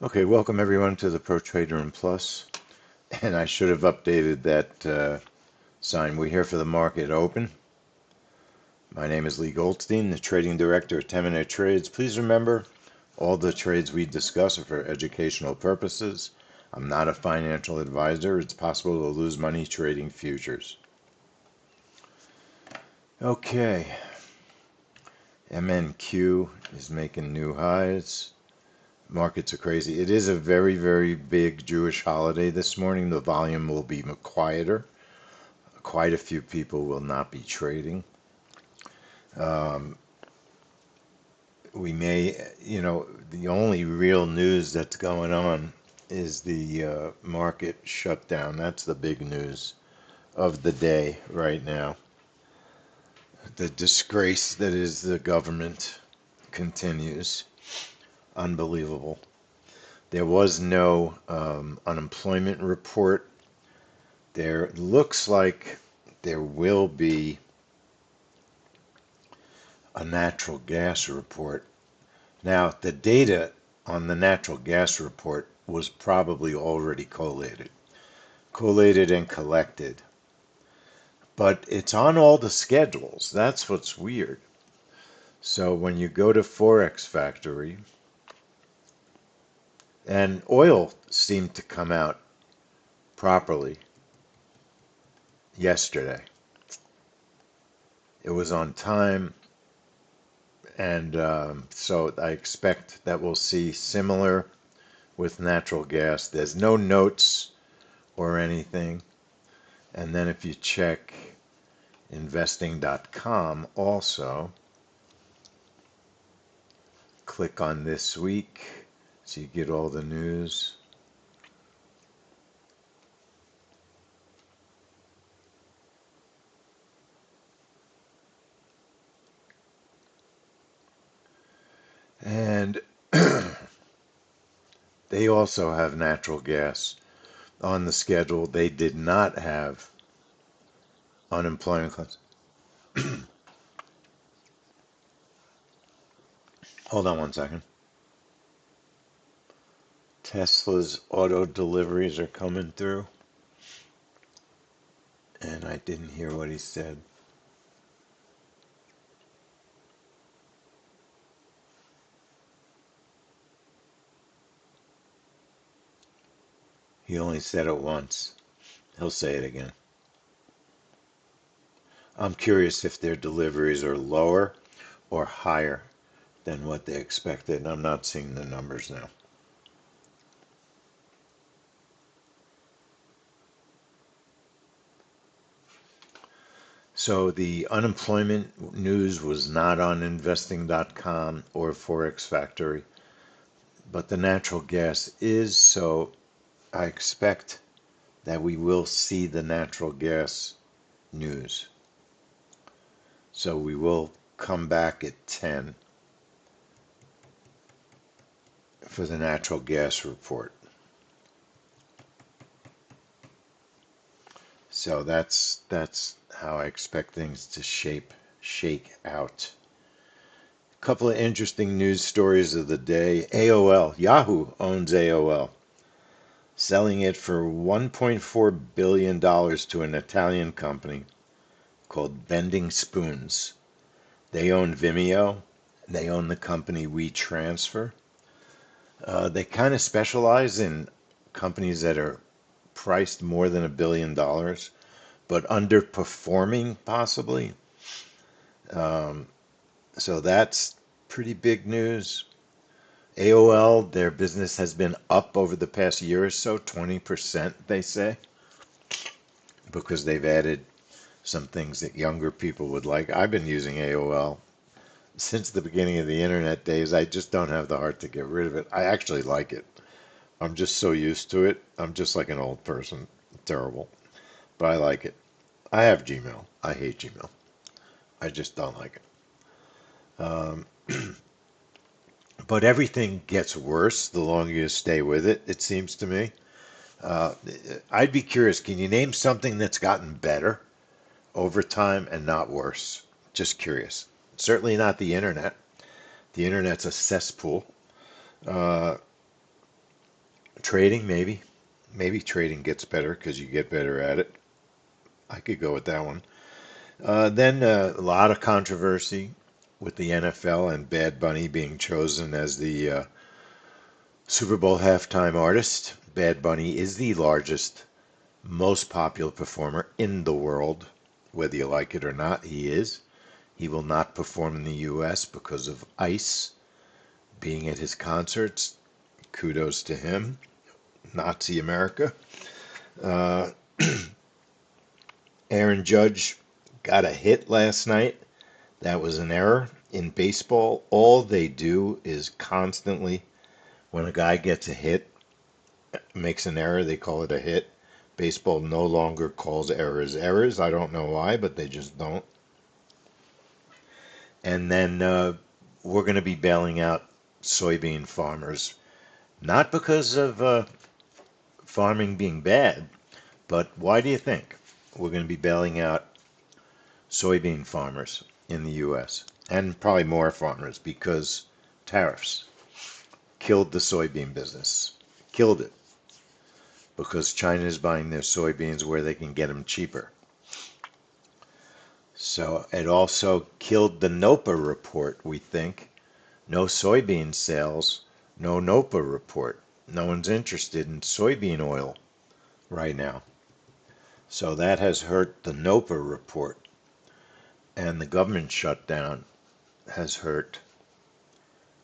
Okay, welcome everyone to the Pro Trader and Plus. And I should have updated that sign. We're here for the market open. My name is Lee Goldstein, the trading director at 10-Minute Trades. Please remember, all the trades we discuss are for educational purposes. I'm not a financial advisor. It's possible to lose money trading futures. Okay, MNQ is making new highs. Markets are crazy. It is a very, very big Jewish holiday this morning. The volume will be quieter. Quite a few people will not be trading. Um, we may, the only real news that's going on is the market shutdown. That's the big news of the day right now. The disgrace that is the government continues. Unbelievable. There was no unemployment report. There looks like there will be a natural gas report. Now, the data on the natural gas report was probably already collated and collected, but it's on all the schedules. That's what's weird. So when you go to Forex Factory, and oil seemed to come out properly yesterday. It was on time, and so I expect that we'll see similar with natural gas. There's no notes or anything. And then if you check investing.com also, click on this week so you get all the news. And they also have natural gas on the schedule. They did not have unemployment claims. Hold on one second. Tesla's auto deliveries are coming through. And I didn't hear what he said. He only said it once. He'll say it again. I'm curious if their deliveries are lower or higher than what they expected. I'm not seeing the numbers now. So the unemployment news was not on investing.com or Forex Factory, but the natural gas is, so I expect that we will see the natural gas news. So we will come back at 10 for the natural gas report. So that's how I expect things to shake out. A couple of interesting news stories of the day. AOL, Yahoo owns AOL, selling it for $1.4 billion to an Italian company called Bending Spoons. They own Vimeo. They own the company WeTransfer. They kind of specialize in companies that are priced more than $1 billion, but underperforming possibly. Um, so that's pretty big news. AOL, their business has been up over the past year or so, 20%, they say, because they've added some things that younger people would like. I've been using AOL since the beginning of the internet days. I just don't have the heart to get rid of it. I actually like it. I'm just so used to it. I'm just like an old person. Terrible. But I like it. I have Gmail. I hate Gmail. I just don't like it. But everything gets worse the longer you stay with it, it seems to me. Uh, I'd be curious, can you name something that's gotten better over time and not worse? Just curious. Certainly not the internet. The internet's a cesspool. Uh, Trading, maybe. Maybe trading gets better because you get better at it. I could go with that one. Then a lot of controversy with the NFL and Bad Bunny being chosen as the Super Bowl halftime artist. Bad Bunny is the largest, most popular performer in the world. Whether you like it or not, he is. He will not perform in the U.S. because of ICE being at his concerts. Kudos to him. Nazi America. Uh, Aaron Judge got a hit last night. That was an error. In baseball, all they do is constantly, when a guy gets a hit, makes an error, they call it a hit. Baseball no longer calls errors errors. I don't know why, but they just don't. And then we're going to be bailing out soybean farmers, not because of farming being bad, but why do you think we're going to be bailing out soybean farmers in the U.S. and probably more farmers because tariffs killed the soybean business, killed it because China is buying their soybeans where they can get them cheaper. So it also killed the NOPA report, we think. No soybean sales, no NOPA report. No one's interested in soybean oil right now. So that has hurt the NOPA report. And the government shutdown has hurt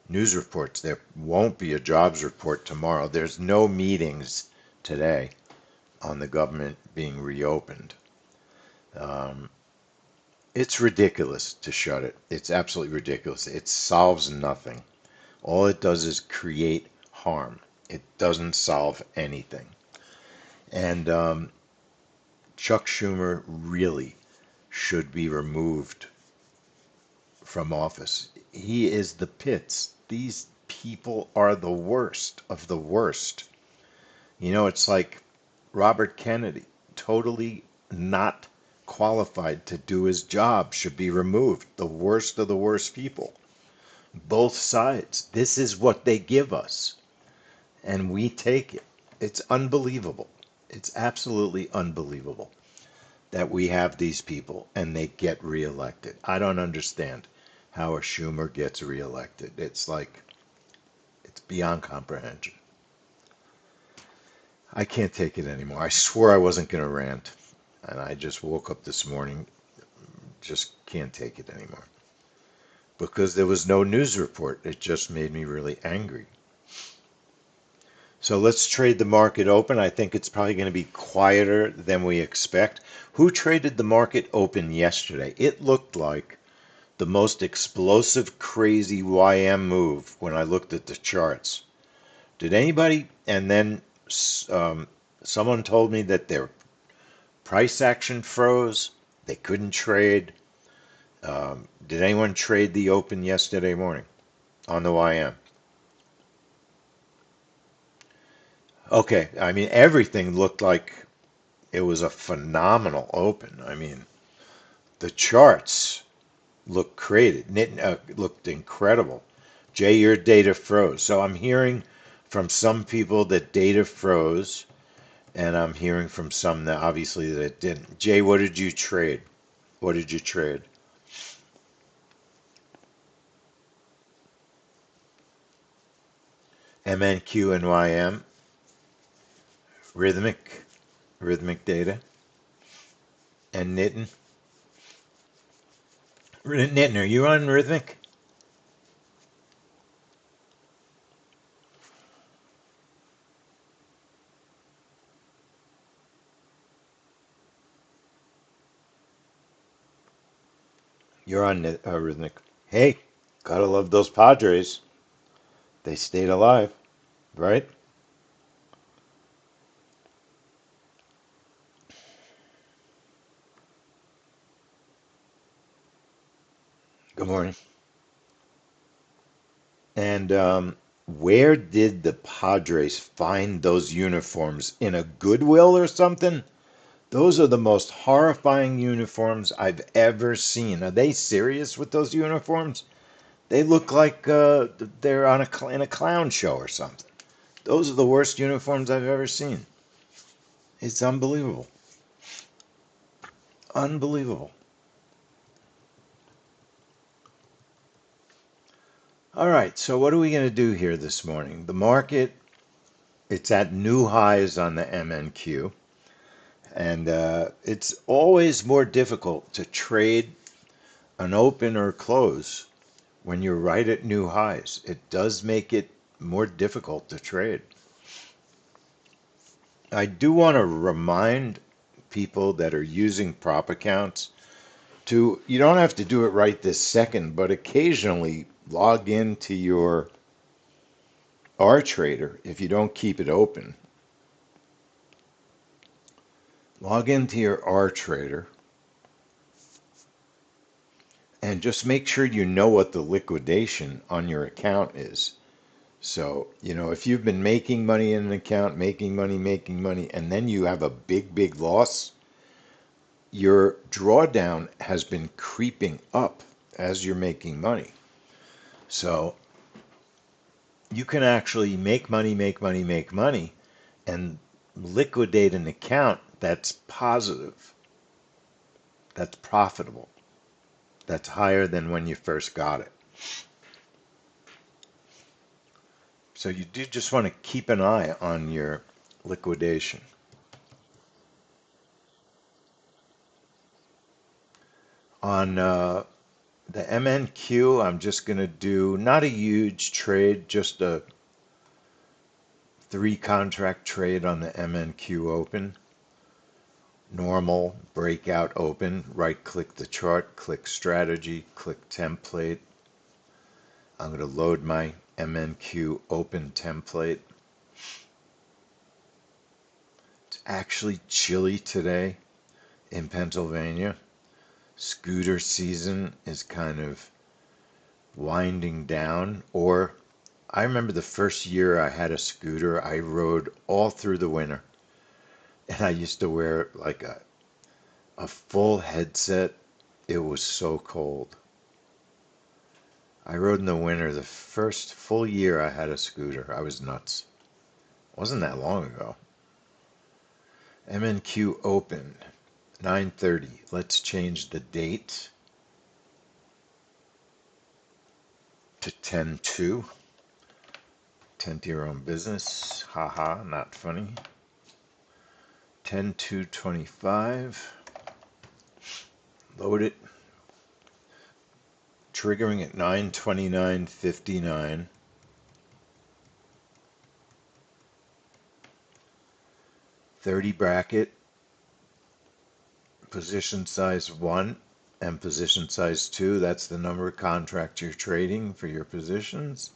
news reports. There won't be a jobs report tomorrow. There's no meetings today on the government being reopened. Um, it's ridiculous to shut it. It's absolutely ridiculous. It solves nothing. All it does is create harm. It doesn't solve anything. And Chuck Schumer really should be removed from office. He is the pits. These people are the worst of the worst. You know, it's like Robert Kennedy, totally not qualified to do his job, should be removed. The worst of the worst people. Both sides. This is what they give us, and we take it. It's unbelievable. It's absolutely unbelievable that we have these people and they get reelected. I don't understand how a Schumer gets reelected. It's like, it's beyond comprehension. I can't take it anymore. I swore I wasn't going to rant, and I just woke up this morning, just can't take it anymore. Because there was no news report. It just made me really angry. So let's trade the market open. I think it's probably going to be quieter than we expect. Who traded the market open yesterday? It looked like the most explosive, crazy YM move when I looked at the charts. Did anybody? And then someone told me that their price action froze. They couldn't trade. Did anyone trade the open yesterday morning on the YM? Okay, I mean, everything looked like it was a phenomenal open. I mean, the charts looked great. Looked incredible. Jay, your data froze. So I'm hearing from some people that data froze, and I'm hearing from some that obviously that it didn't. Jay, what did you trade? What did you trade? MNQ and YM, rhythmic, rhythmic data, and Nitin. Nitin, are you on rhythmic? You're on rhythmic. Hey, gotta love those Padres. They stayed alive, right? Good morning. And where did the Padres find those uniforms? In a Goodwill or something? Those are the most horrifying uniforms I've ever seen. Are they serious with those uniforms? They look like they're on in a clown show or something. Those are the worst uniforms I've ever seen. It's unbelievable. Unbelievable. All right, so what are we going to do here this morning? The market, it's at new highs on the MNQ, and it's always more difficult to trade an open or close when you're right at new highs. It does make it more difficult to trade. I do want to remind people that are using prop accounts to, you don't have to do it right this second, but occasionally log into your R trader if you don't keep it open. Log into your R trader and just make sure you know what the liquidation on your account is. So, if you've been making money in an account, making money, and then you have a big loss, your drawdown has been creeping up as you're making money. So you can actually make money, and liquidate an account that's positive, that's profitable, that's higher than when you first got it. So you do just want to keep an eye on your liquidation. On the MNQ, I'm just going to do not a huge trade, just a 3 contract trade on the MNQ open. Normal breakout open, right click the chart, click strategy, click template. I'm going to load my MNQ open template. It's actually chilly today in Pennsylvania. Scooter season is kind of winding down. Or I remember the first year I had a scooter, I rode all through the winter. And I used to wear like a full headset. It was so cold. I rode in the winter the first full year I had a scooter. I was nuts. It wasn't that long ago. MNQ open, 9:30. Let's change the date to 10/2. Tend to your own business. Haha, not funny. 10/2/25. Load it. Triggering at 9:29:59. 30 bracket. Position size 1 and position size 2. That's the number of contracts you're trading for your positions.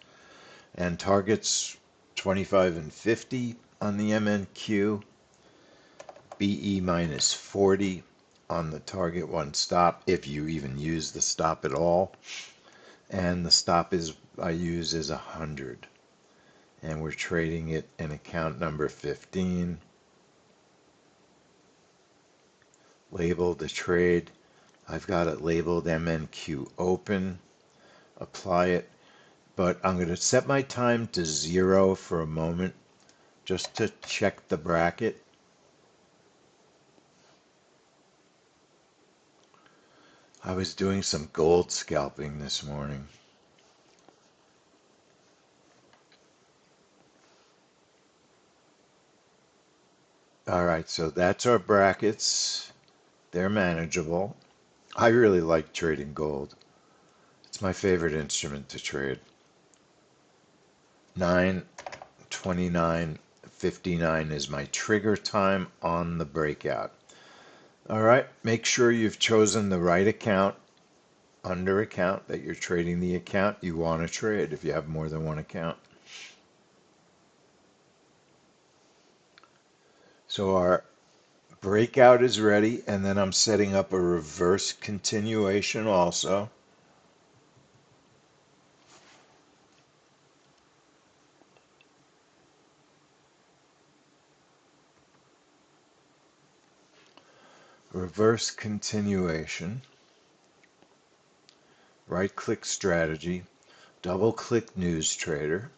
And targets 25 and 50 on the MNQ. BE minus 40 on the target 1 stop, if you even use the stop at all. And the stop I use is 100. And we're trading it in account number 15. Label the trade. I've got it labeled MNQ open. Apply it. But I'm going to set my time to 0 for a moment just to check the bracket. I was doing some gold scalping this morning. All right, so that's our brackets. They're manageable. I really like trading gold. It's my favorite instrument to trade. 9:29:59 is my trigger time on the breakout. All right, make sure you've chosen the right account, under account, that you're trading the account you want to trade if you have more than one account. So our breakout is ready, and then I'm setting up a reverse continuation also. Reverse continuation. Right click strategy, double click news trader.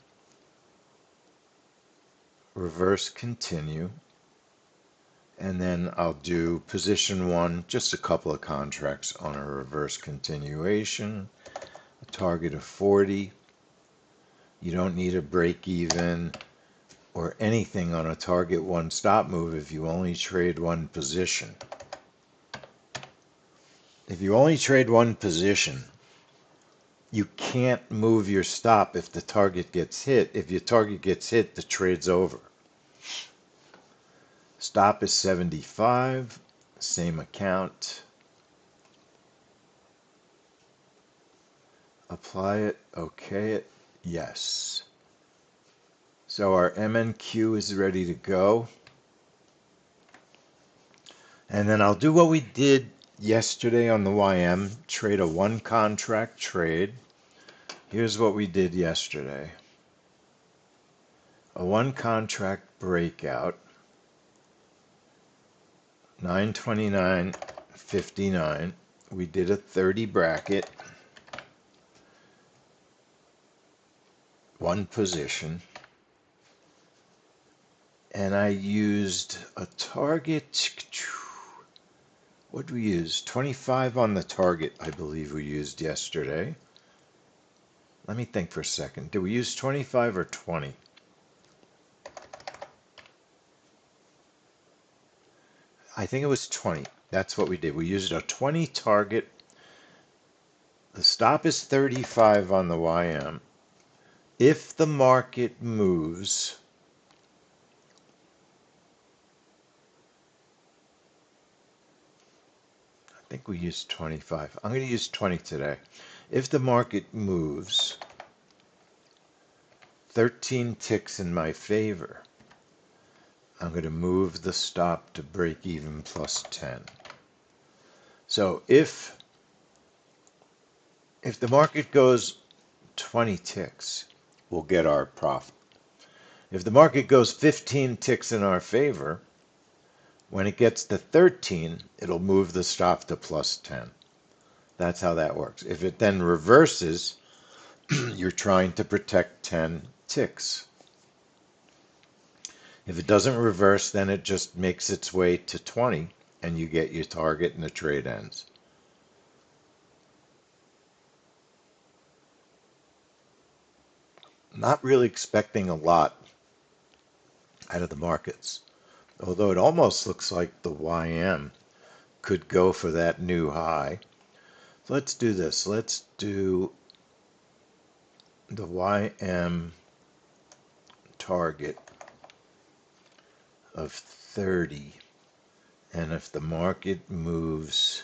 reverse continue, and then I'll do position one, just a couple of contracts on a reverse continuation, a target of 40. You don't need a break even or anything on a target one stop move if you only trade one position. If you only trade one position, you can't move your stop if the target gets hit. If your target gets hit, the trade's over. Stop is 75, same account. Apply it, okay it, yes. So our MNQ is ready to go. And then I'll do what we did yesterday on the YM, trade a one contract trade. Here's what we did yesterday. A one contract breakout, 929.59. We did a 30 bracket, one position, and I used a target. What did we use? 25 on the target, I believe we used yesterday. Let me think for a second. Did we use 25 or 20? I think it was 20. That's what we did. We used a 20 target. The stop is 35 on the YM. If the market moves, I think we used 25. I'm going to use 20 today. If the market moves 13 ticks in my favor, I'm going to move the stop to break even plus 10. So if the market goes 20 ticks, we'll get our profit. If the market goes 15 ticks in our favor, when it gets to 13, it'll move the stop to plus 10. That's how that works. If it then reverses, you're trying to protect 10 ticks. If it doesn't reverse, then it just makes its way to 20 and you get your target and the trade ends. Not really expecting a lot out of the markets, although it almost looks like the YM could go for that new high. So let's do this. Let's do the YM target of 30, and if the market moves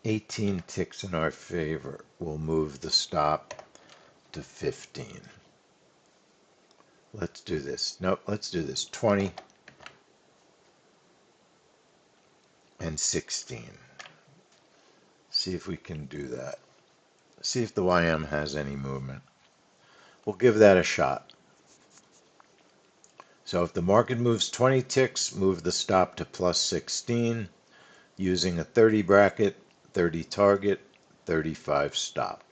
18 ticks in our favor, we'll move the stop to 15. Let's do this. Nope, let's do this. 20 and 16. See if we can do that. See if the YM has any movement. We'll give that a shot. So if the market moves 20 ticks, move the stop to plus 16 using a 30 bracket, 30 target, 35 stop.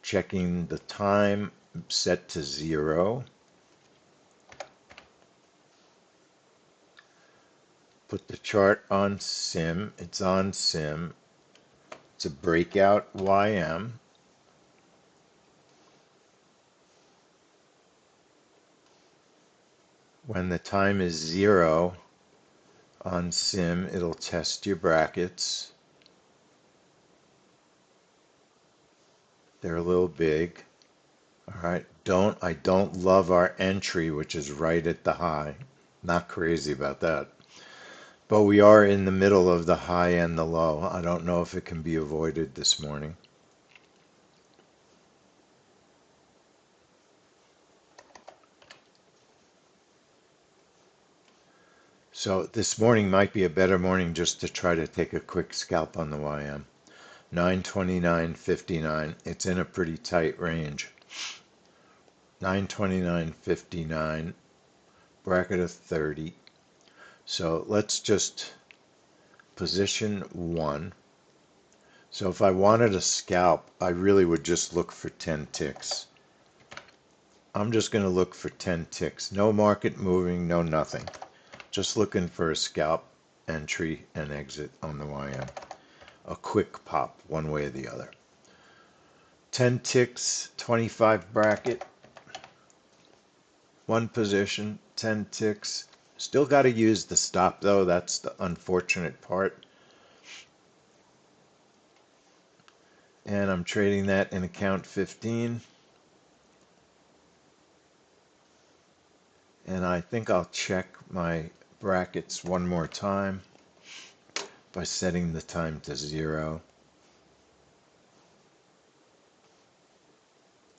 Checking the time, set to 0. Put the chart on sim. It's on sim. It's a breakout YM. When the time is 0 on sim, it'll test your brackets. They're a little big. All right, I don't love our entry, which is right at the high. Not crazy about that. But we are in the middle of the high and the low. I don't know if it can be avoided this morning. So this morning might be a better morning just to try to take a quick scalp on the YM. 929.59. It's in a pretty tight range. 929.59, bracket of 30. So let's just position 1. So if I wanted a scalp, I really would just look for 10 ticks. I'm just going to look for 10 ticks. No market moving, no nothing. Just looking for a scalp entry and exit on the YM. A quick pop, one way or the other. 10 ticks, 25 bracket, one position, 10 ticks. Still got to use the stop though. That's the unfortunate part. And I'm trading that in account 15. And I think I'll check my brackets one more time by setting the time to 0.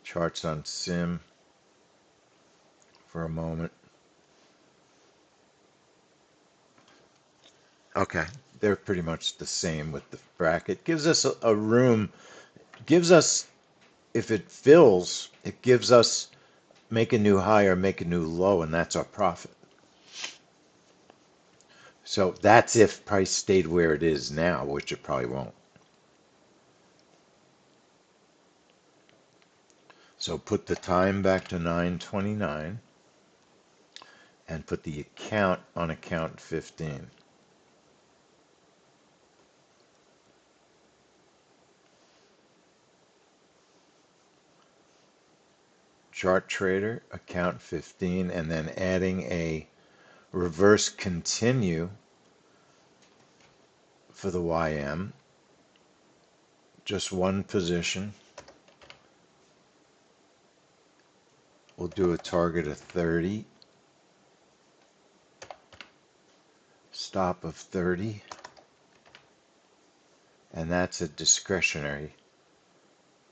Charts on sim for a moment. Okay, they're pretty much the same with the bracket. Gives us a room, gives us, if it fills, it gives us make a new high or make a new low, and that's our profit. So that's if price stayed where it is now, which it probably won't. So put the time back to 9:29 and put the account on account 15. Chart trader, account 15, and then adding a reverse continue for the YM. Just one position. We'll do a target of 30. Stop of 30. And that's a discretionary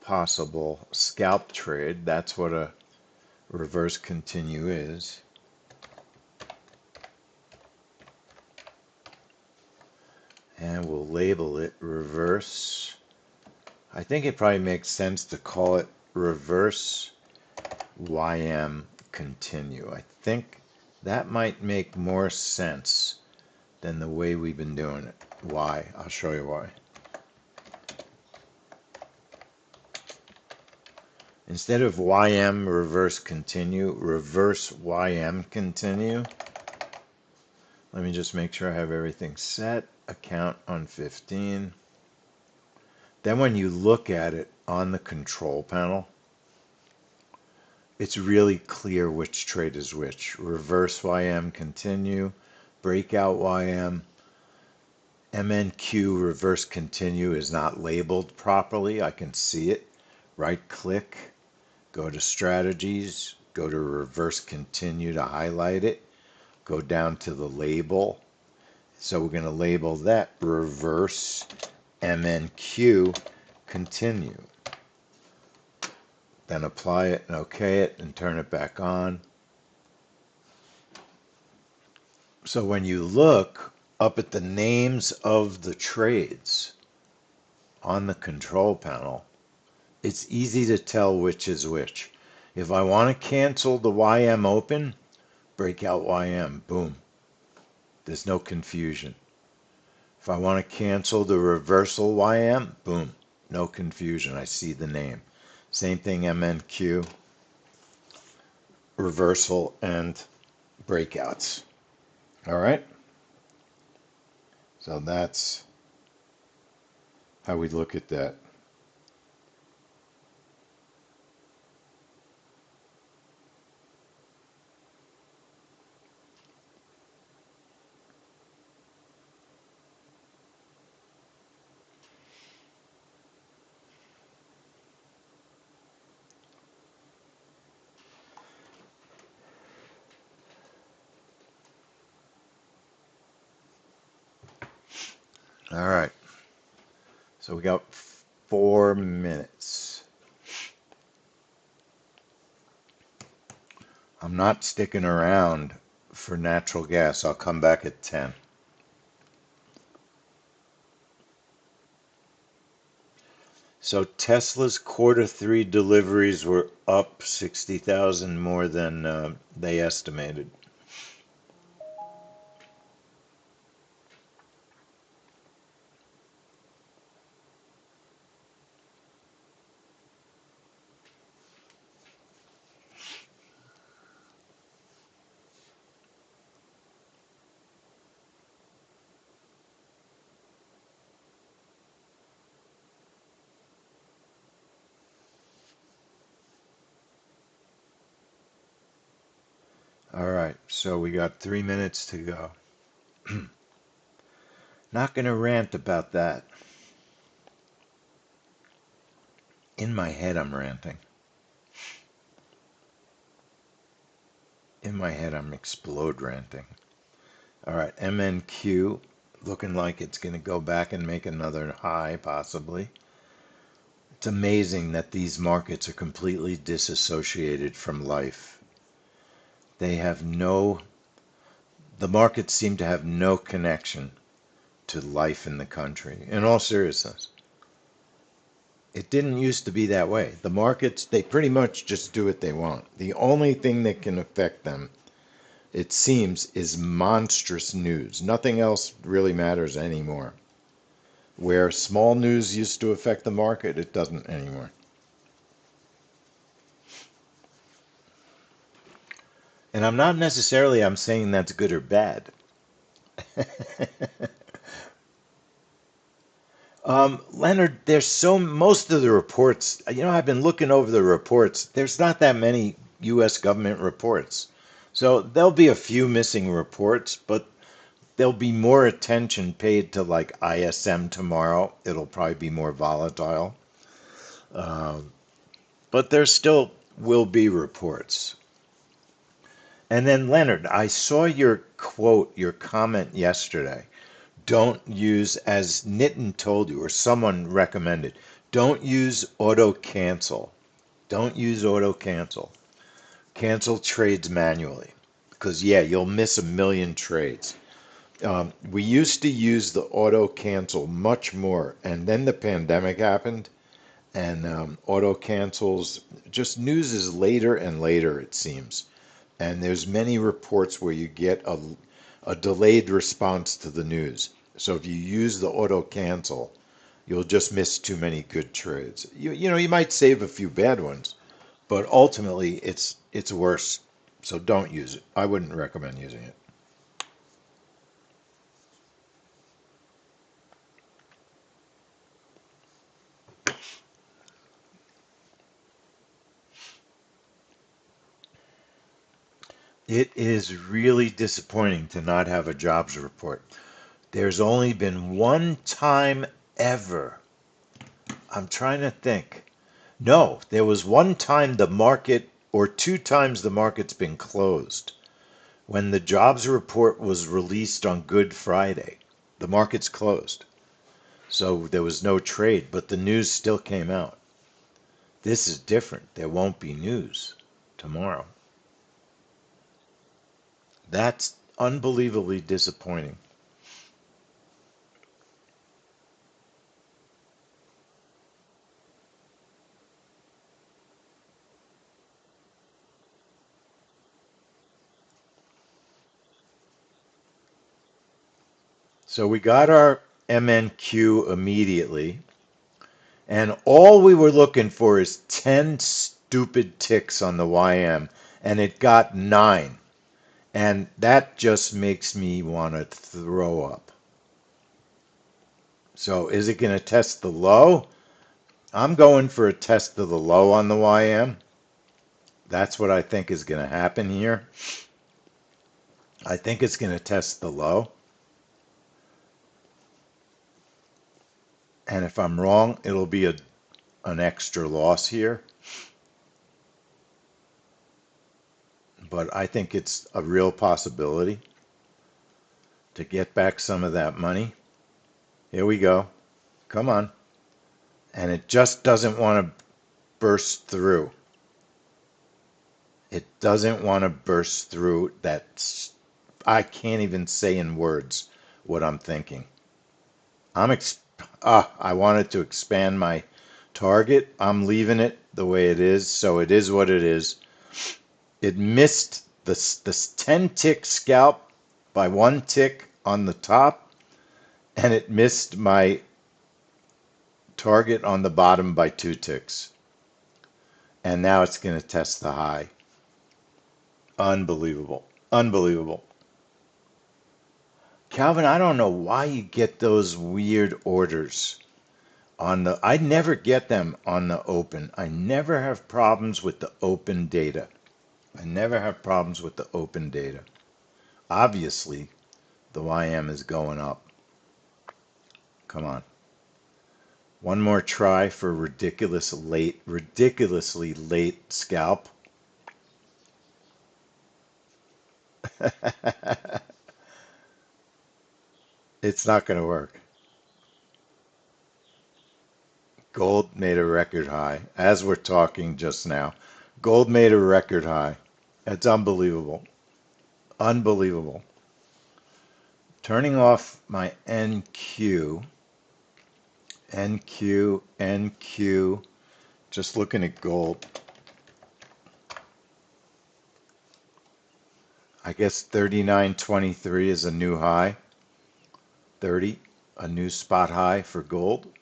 possible scalp trade. That's what a reverse continue is. And we'll label it reverse. I think it probably makes sense to call it reverse YM continue. I think that might make more sense than the way we've been doing it. Why? I'll show you why. Instead of YM reverse continue, reverse YM continue. Let me just make sure I have everything set. Account on 15. Then when you look at it on the control panel, it's really clear which trade is which. Reverse YM continue, breakout YM, MNQ reverse continue is not labeled properly. I can see it. Right click, go to strategies, go to reverse continue to highlight it, go down to the label. So we're going to label that reverse MNQ continue. Then apply it and OK it and turn it back on. So when you look up at the names of the trades on the control panel, it's easy to tell which is which. If I want to cancel the YM open, breakout YM, boom. There's no confusion. If I want to cancel the reversal YM, boom, no confusion. I see the name. Same thing MNQ, reversal and breakouts. All right? So that's how we look at that. All right. So we got 4 minutes. I'm not sticking around for natural gas. I'll come back at 10. So Tesla's Q3 deliveries were up 60,000 more than they estimated. right, so we got 3 minutes to go. Not going to rant about that. In my head, I'm ranting. In my head, I'm explode ranting. All right, MNQ looking like it's going to go back and make another high, possibly. It's amazing that these markets are completely disassociated from life. They have no, the markets seem to have no connection to life in the country. In all seriousness, it didn't used to be that way. The markets, they pretty much just do what they want. The only thing that can affect them, it seems, is monstrous news. Nothing else really matters anymore. Where small news used to affect the market, it doesn't anymore. And I'm saying that's good or bad. Leonard, most of the reports, I've been looking over the reports. There's not that many U.S. government reports. So there'll be a few missing reports, but there'll be more attention paid to like ISM tomorrow. It'll probably be more volatile. Um, but there still will be reports. And then, Leonard, I saw your quote, your comment yesterday. Don't use, as Nitin told you, or someone recommended, don't use auto cancel. Don't use auto cancel. Cancel trades manually. Because, yeah, you'll miss a million trades. We used to use the auto cancel much more. And then the pandemic happened, and auto cancels, just news is later and later, it seems. And there's many reports where you get a delayed response to the news. So if you use the auto cancel, you'll just miss too many good trades. You might save a few bad ones, but ultimately it's worse. So don't use it. I wouldn't recommend using it. It is really disappointing to not have a jobs report. There's only been one time ever. I'm trying to think. No, there was one time the market, or two times the market's been closed. When the jobs report was released on Good Friday, the market's closed. So there was no trade, but the news still came out. This is different. There won't be news tomorrow. That's unbelievably disappointing. So we got our MNQ immediately, and all we were looking for is 10 stupid ticks on the YM, and it got 9. And that just makes me want to throw up. So is it going to test the low? I'm going for a test of the low on the YM. That's what I think is going to happen here. I think it's going to test the low. And if I'm wrong, it'll be an extra loss here. But I think it's a real possibility to get back some of that money. Here we go. Come on. And it just doesn't want to burst through. It doesn't want to burst through that. I can't even say in words what I'm thinking. I wanted to expand my target. I'm leaving it the way it is, so it is what it is. It missed this 10 tick scalp by 1 tick on the top, and it missed my target on the bottom by 2 ticks. And now it's going to test the high. Unbelievable. Unbelievable. Calvin, I don't know why you get those weird orders I never get them on the open. I never have problems with the open data. I never have problems with the open data. Obviously, the YM is going up. Come on. One more try for ridiculously late scalp. It's not going to work. Gold made a record high as we're talking just now. Gold made a record high. It's unbelievable. Unbelievable. Turning off my NQ, NQ, NQ. Just looking at gold. I guess 39.23 is a new high. 30, a new spot high for gold.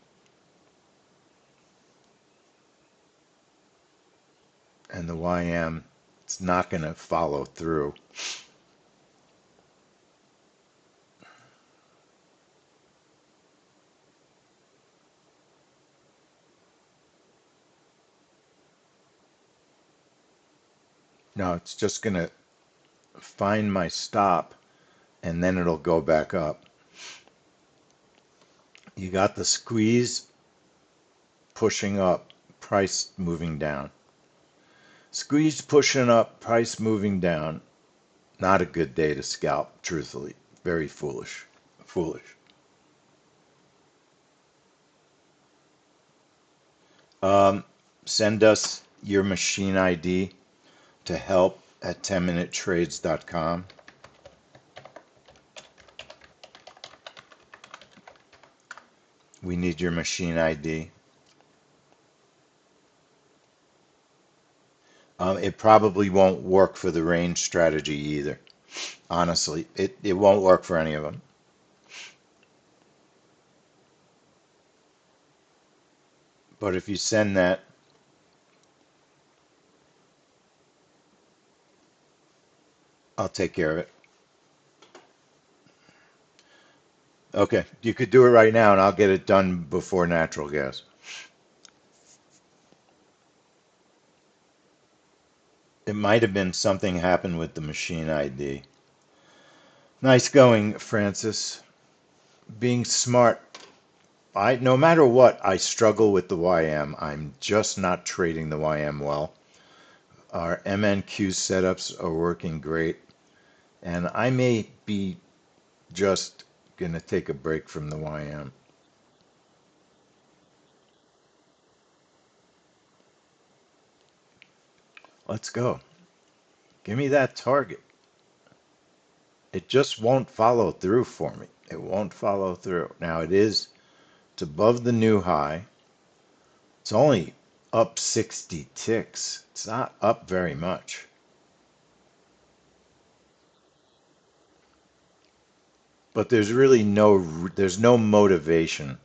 And the YM, it's not going to follow through. No, it's just going to find my stop and then it'll go back up. You got the squeeze pushing up, price moving down. Squeeze pushing up, price moving down. Not a good day to scalp, truthfully. Very foolish. Foolish. Um, Send us your machine ID to help at 10minutetrades.com. We need your machine ID. It probably won't work for the range strategy either. Honestly, it won't work for any of them. But if you send that, I'll take care of it. Okay, you could do it right now and I'll get it done before natural gas. It might have been something happened with the machine ID. Nice going, Francis. Being smart. No matter what, I struggle with the YM. I'm just not trading the YM well. Our MNQ setups are working great, and I may be just gonna take a break from the YM. Let's go. Give me that target. It just won't follow through for me. It won't follow through. Now it's above the new high. It's only up 60 ticks. It's not up very much. But there's no motivation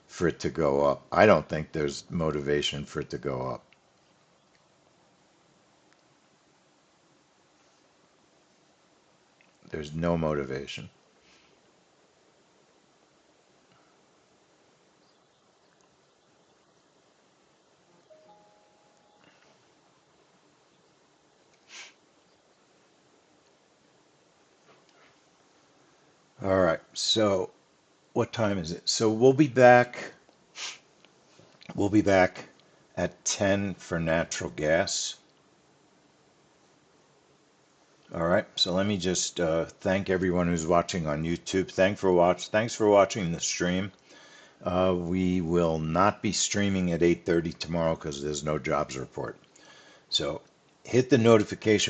for it to go up. I don't think there's motivation for it to go up. There's no motivation. All right. So what time is it? So we'll be back at 10 for natural gas. All right. So let me just thank everyone who's watching on YouTube. Thanks for watching the stream. We will not be streaming at 8:30 tomorrow because there's no jobs report. So hit the notification